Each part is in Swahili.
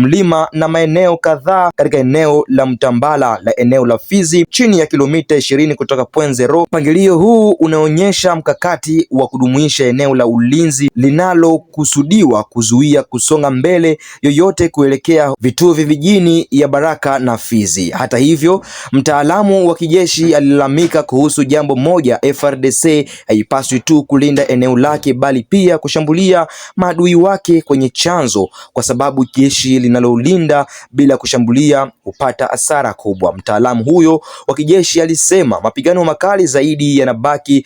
mlima na maeneo kadhaa katika eneo la Mtambala la eneo la Fizi, chini ya kilomita 20 kutoka Point Zero. Mpangilio huu unaonyesha mkakati wa kudumuisha eneo la ulinzi linalokusudiwa kuzuia kusonga mbele yoyote kuelekea vituo vya vijijini ya Baraka na Fizi. Hata hivyo, mtaalamu wa kijeshi alilalamika kuhusu jambo moja: FARDC haipaswi tu kulinda eneo lake bali pia kushambulia maadui wake kwenye chanzo, kwa sababu jeshi linalolinda bila kushambulia hupata hasara kubwa. Mtaalamu huyo wa kijeshi alisema mapigano makali zaidi yanabaki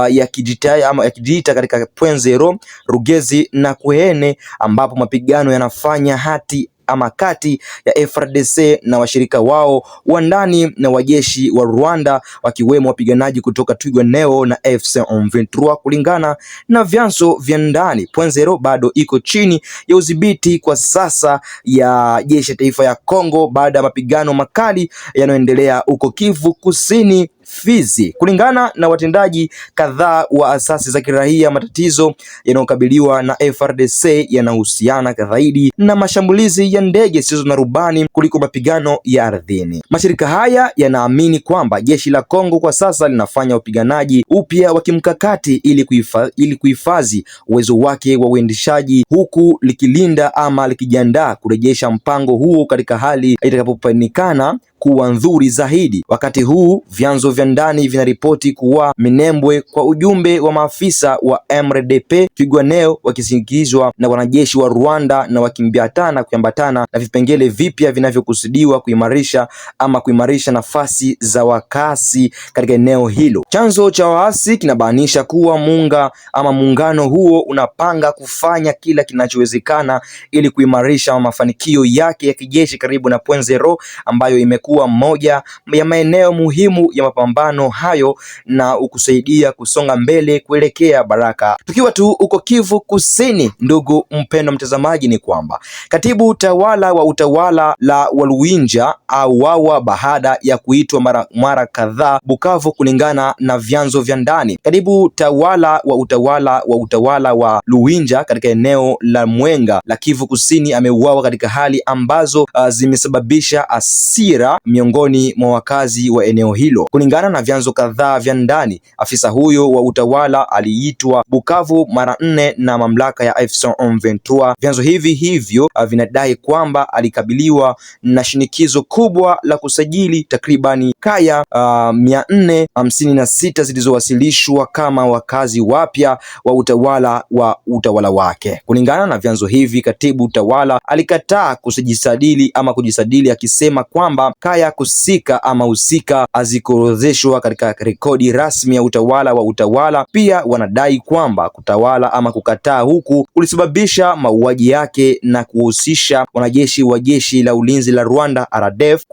yakijita katika Point Zero, Rugezi na Kuhene, ambapo mapigano yanafanya kati ya FARDC na washirika wao wa ndani na wajeshi wa Rwanda, wakiwemo wapiganaji kutoka Twirwaneho na AFC M23. Kulingana na vyanzo vya ndani, Point Zero bado iko chini ya udhibiti kwa sasa ya jeshi la taifa ya Kongo baada ya mapigano makali yanayoendelea huko Kivu Kusini, Fizi. Kulingana na watendaji kadhaa wa asasi za kiraia, matatizo yanayokabiliwa na FARDC yanahusiana zaidi na mashambulizi ya ndege zisizo na rubani kuliko mapigano ya ardhini. Mashirika haya yanaamini kwamba jeshi la Kongo kwa sasa linafanya upiganaji upya wa kimkakati ili kuhifadhi uwezo wake wa uendeshaji, huku likilinda ama likijiandaa kurejesha mpango huo katika hali itakapopatikana kuwa nzuri zaidi. Wakati huu vyanzo vya ndani vinaripoti kuwa Minembwe kwa ujumbe wa maafisa wa MRDP Twirwaneho wakisindikizwa na wanajeshi wa Rwanda na kuambatana na vipengele vipya vinavyokusudiwa kuimarisha nafasi za wakasi katika eneo hilo. Chanzo cha waasi kinabainisha kuwa muungano huo unapanga kufanya kila kinachowezekana ili kuimarisha mafanikio yake ya kijeshi karibu na Point Zero, ambayo kuwa moja ya maeneo muhimu ya mapambano hayo na kusaidia kusonga mbele kuelekea Baraka. Tukiwa tu uko Kivu Kusini, ndugu mpendwa mtazamaji, ni kwamba katibu tawala wa utawala la Luinja auawa baada ya kuitwa mara kadhaa Bukavu. Kulingana na vyanzo vya ndani, katibu tawala wa utawala wa Luinja katika eneo la Mwenga la Kivu Kusini ameuawa katika hali ambazo zimesababisha hasira miongoni mwa wakazi wa eneo hilo. Kulingana na vyanzo kadhaa vya ndani, afisa huyo wa utawala aliitwa Bukavu mara 4 na mamlaka ya AFC M23. Vyanzo hivi hivyo vinadai kwamba alikabiliwa na shinikizo kubwa la kusajili takribani kaya 456 zilizowasilishwa kama wakazi wapya wa utawala wake. Kulingana na vyanzo hivi, katibu tawala alikataa kujisajili akisema kwamba kaya husika hazikuorodheshwa katika rekodi rasmi ya utawala. Pia wanadai kwamba kutawala ama kukataa huku kulisababisha mauaji yake na kuhusisha wanajeshi wa jeshi la ulinzi la Rwanda RDF,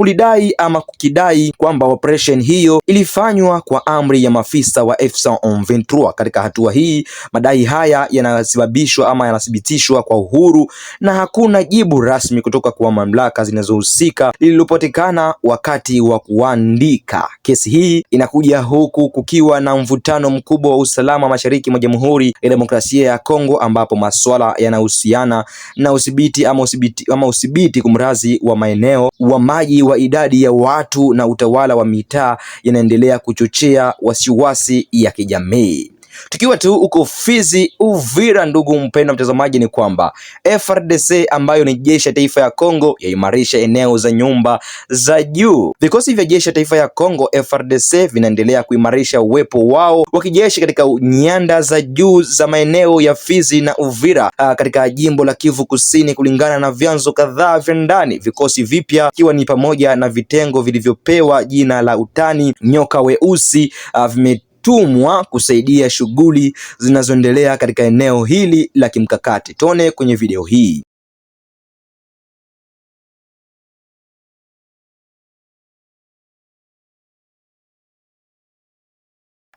kukidai kwamba operation hiyo ilifanywa kwa amri ya maafisa wa AFC M23. Katika hatua hii, madai haya yanathibitishwa kwa uhuru na hakuna jibu rasmi kutoka kwa mamlaka zinazohusika lililopatikana wakati wa kuandika. Kesi hii inakuja huku kukiwa na mvutano mkubwa wa usalama mashariki mwa Jamhuri ya Demokrasia ya Kongo, ambapo masuala yanahusiana na udhibiti kumrazi wa maeneo wa maji wa idadi ya watu na utawala wa mitaa yanaendelea kuchochea wasiwasi ya kijamii. Tukiwa tu uko Fizi, Uvira, ndugu mpendwa mtazamaji, ni kwamba FARDC ambayo ni jeshi la taifa ya Kongo yaimarisha eneo za nyumba za juu. Vikosi vya jeshi la taifa ya Kongo FARDC vinaendelea kuimarisha uwepo wao wa kijeshi katika nyanda za juu za maeneo ya Fizi na Uvira katika jimbo la Kivu Kusini. Kulingana na vyanzo kadhaa vya ndani, vikosi vipya ikiwa ni pamoja na vitengo vilivyopewa jina la utani nyoka weusi tumwa kusaidia shughuli zinazoendelea katika eneo hili la kimkakati. Tuone kwenye video hii.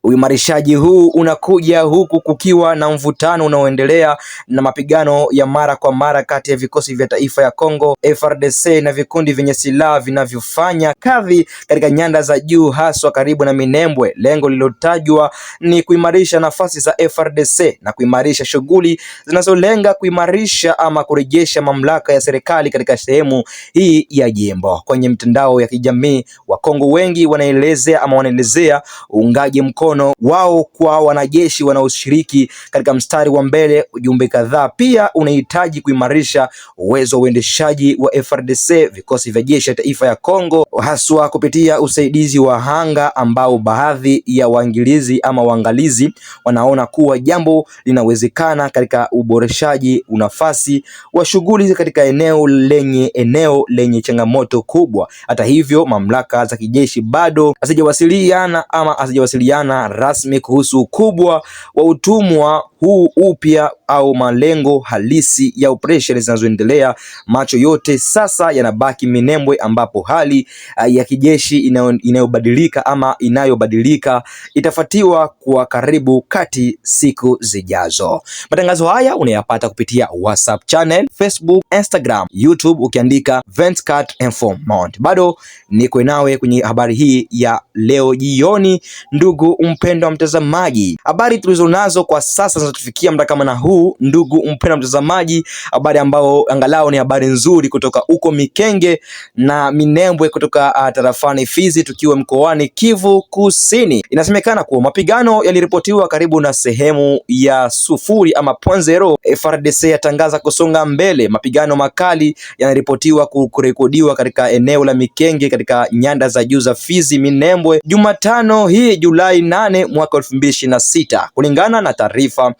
Uimarishaji huu unakuja huku kukiwa na mvutano unaoendelea na mapigano ya mara kwa mara kati ya vikosi vya taifa ya Kongo FARDC na vikundi vyenye silaha vinavyofanya kazi katika nyanda za juu haswa karibu na Minembwe. Lengo lililotajwa ni kuimarisha nafasi za FARDC na kuimarisha shughuli zinazolenga kuimarisha ama kurejesha mamlaka ya serikali katika sehemu hii ya jimbo. Kwenye mitandao ya kijamii, Wakongo wengi wanaelezea uungaji mkono wao kwa wanajeshi wanaoshiriki katika mstari wa mbele. Ujumbe kadhaa pia unahitaji kuimarisha uwezo wa uendeshaji wa FARDC, vikosi vya jeshi la taifa ya Kongo, haswa kupitia usaidizi wa anga ambao baadhi ya waangalizi wanaona kuwa jambo linawezekana katika uboreshaji nafasi wa shughuli katika eneo lenye changamoto kubwa. Hata hivyo, mamlaka za kijeshi bado hazijawasiliana rasmi kuhusu ukubwa wa utumwa huu upya au malengo halisi ya operesheni zinazoendelea. Macho yote sasa yanabaki Minembwe, ambapo hali ya kijeshi inayobadilika itafuatiwa kwa karibu kati siku zijazo. Matangazo haya unayapata kupitia WhatsApp channel, Facebook, Instagram, YouTube ukiandika 24 Information. Bado niko nawe kwenye habari hii ya leo jioni, ndugu mpendwa mtazamaji. Habari tulizonazo kwa sasa zinatufikia muda kama na huu, ndugu mpendwa mtazamaji, habari ambao angalau ni habari nzuri kutoka huko Mikenge na Minembwe kutoka tarafani Fizi, tukiwa mkoani Kivu Kusini. Inasemekana kuwa mapigano yaliripotiwa karibu na sehemu ya 0 FARDC yatangaza kusonga mbele. Mapigano makali yanaripotiwa kurekodiwa katika eneo la Mikenge katika nyanda za juu za Fizi Minembwe Jumatano hii Julai 8 mwaka 2026, kulingana na taarifa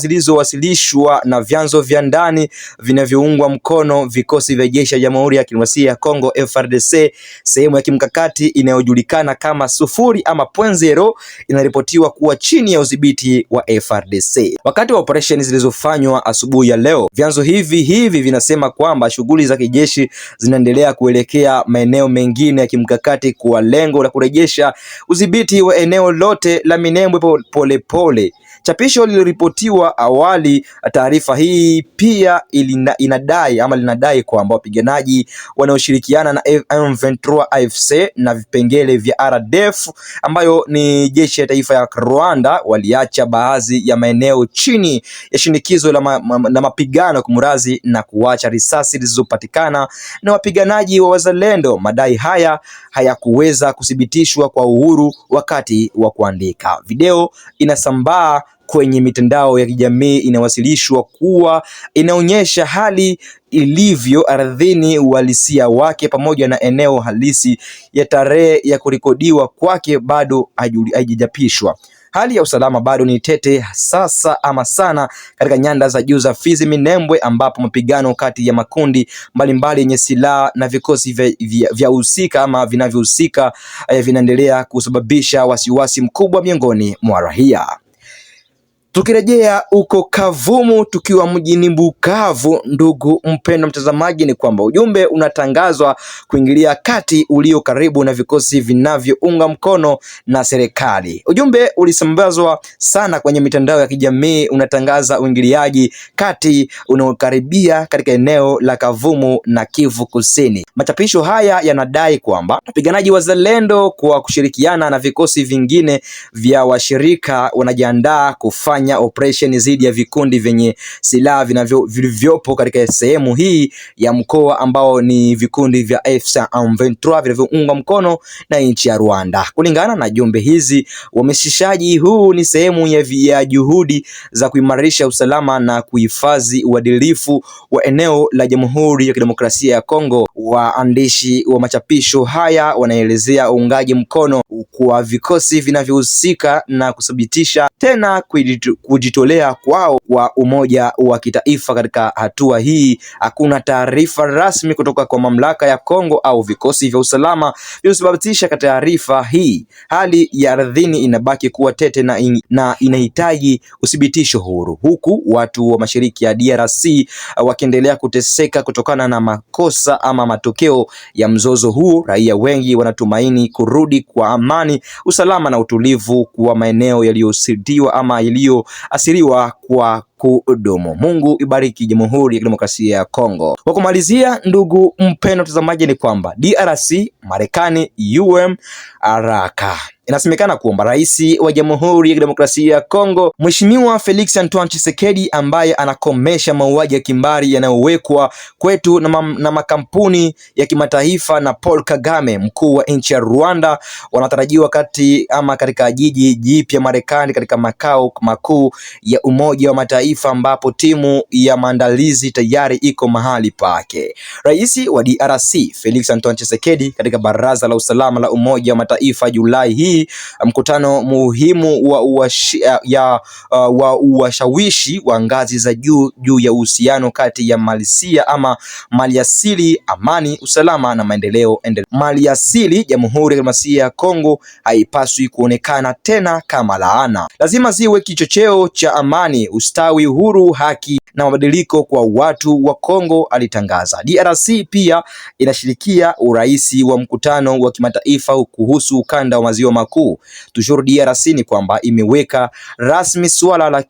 zilizowasilishwa na vyanzo vya ndani vinavyoungwa mkono vikosi vya jeshi ya Jamhuri ya Kidemokrasia ya Kongo FARDC. Sehemu ya kimkakati inayojulikana kama 0 inaripotiwa kuwa chini ya udhibiti wa FARDC. Wakati wa operesheni zilizofanywa asubuhi ya leo, vyanzo hivi vinasema kwamba shughuli za kijeshi zinaendelea kuelekea maeneo mengine ya kimkakati kwa lengo la kurejesha udhibiti wa eneo lote la Minembwe polepole. Chapisho liliripotiwa awali. Taarifa hii pia linadai kwamba wapiganaji wanaoshirikiana na M23 AFC na vipengele vya RDF ambayo ni jeshi la taifa ya Rwanda waliacha baadhi ya maeneo chini ya shinikizo la mapigano kumrazi na kuacha risasi zilizopatikana na wapiganaji wa wazalendo. Madai haya hayakuweza kuthibitishwa kwa uhuru wakati wa kuandika. Video inasambaa kwenye mitandao ya kijamii inawasilishwa kuwa inaonyesha hali ilivyo ardhini, uhalisia wake pamoja na eneo halisi. Ya tarehe ya kurekodiwa kwake bado haijapishwa. Hali ya usalama bado ni tete sana katika nyanda za juu za Fizi Minembwe, ambapo mapigano kati ya makundi mbalimbali yenye silaha na vikosi vinavyohusika vinaendelea kusababisha wasiwasi mkubwa miongoni mwa raia. Tukirejea uko Kavumu, tukiwa mjini Bukavu, ndugu mpendwa mtazamaji, ni kwamba ujumbe unatangazwa kuingilia kati ulio karibu na vikosi vinavyounga mkono na serikali. Ujumbe ulisambazwa sana kwenye mitandao ya kijamii, unatangaza uingiliaji kati unaokaribia katika eneo la Kavumu na Kivu Kusini. Machapisho haya yanadai kwamba wapiganaji wazalendo kwa kushirikiana na vikosi vingine vya washirika wanajiandaa kufanya operation dhidi ya vikundi vyenye silaha vilivyopo katika sehemu hii ya mkoa ambao ni vikundi vya M23 vinavyoungwa mkono na nchi ya Rwanda. Kulingana na jumbe hizi, uhamasishaji huu ni sehemu ya juhudi za kuimarisha usalama na kuhifadhi uadilifu wa eneo la Jamhuri ya Kidemokrasia ya Kongo. Waandishi wa machapisho haya wanaelezea uungaji mkono kwa vikosi vinavyohusika na kuthibitisha tena kujitolea kwao kwa umoja wa kitaifa. Katika hatua hii hakuna taarifa rasmi kutoka kwa mamlaka ya Kongo au vikosi vya usalama vilivyosabatisha taarifa hii. Hali ya ardhini inabaki kuwa tete na inahitaji uthibitisho huru, huku watu wa mashariki ya DRC wakiendelea kuteseka kutokana na makosa ama matokeo ya mzozo huu. Raia wengi wanatumaini kurudi kwa amani, usalama na utulivu kwa maeneo yaliyosaidiwa ama yaliyoathiriwa kwa kudumu. Mungu ibariki Jamhuri ya Kidemokrasia ya Kongo. Kwa kumalizia, ndugu mpendwa mtazamaji, ni kwamba DRC, Marekani, haraka. Inasemekana kwamba rais wa Jamhuri ya Kidemokrasia ya Kongo Mheshimiwa Felix Antoine Tshisekedi, ambaye anakomesha mauaji ya kimbari yanayowekwa kwetu na makampuni ya kimataifa na Paul Kagame, mkuu wa nchi ya Rwanda, wanatarajiwa katika jiji jipya Marekani, katika makao makuu ya Umoja wa Mataifa, ambapo timu ya maandalizi tayari iko mahali pake. Rais wa DRC Felix Antoine Tshisekedi katika Baraza la Usalama la Umoja wa Mataifa Julai hii, mkutano muhimu wa uwashawishi wa ngazi za juu ya uhusiano kati ya maliasili, amani, usalama na maendeleo endelevu. Maliasili, Jamhuri ya Kidemokrasia ya Kongo haipaswi kuonekana tena kama laana, lazima ziwe kichocheo cha amani, ustawi, uhuru, haki na mabadiliko kwa watu wa Kongo, alitangaza. DRC pia inashirikia urais wa mkutano wa kimataifa kuhusu ukanda wa maziwa makuu. Toujours DRC ni kwamba imeweka rasmi suala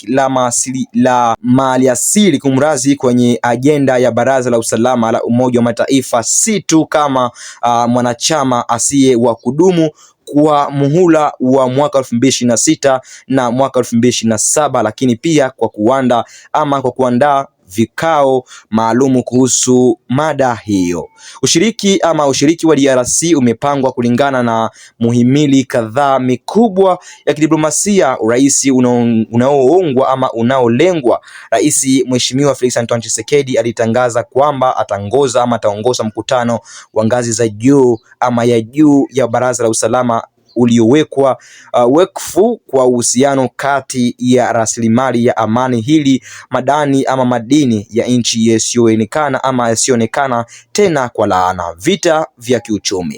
la maliasili kumrazi kwenye ajenda ya Baraza la Usalama la Umoja wa Mataifa, si tu kama mwanachama asiye wa kudumu kwa muhula wa mwaka 2026 na mwaka 2027, lakini pia kwa kuandaa vikao maalumu kuhusu mada hiyo. Ushiriki wa DRC umepangwa kulingana na muhimili kadhaa mikubwa ya kidiplomasia. Urais unaoungwa ama unaolengwa. Rais Mheshimiwa Felix Antoine Tshisekedi alitangaza kwamba ataongoza mkutano wa ngazi za juu ya Baraza la Usalama uliowekwa wakfu kwa uhusiano kati ya rasilimali ya amani hili madini ya nchi yasiyoonekana tena kwa laana, vita vya kiuchumi.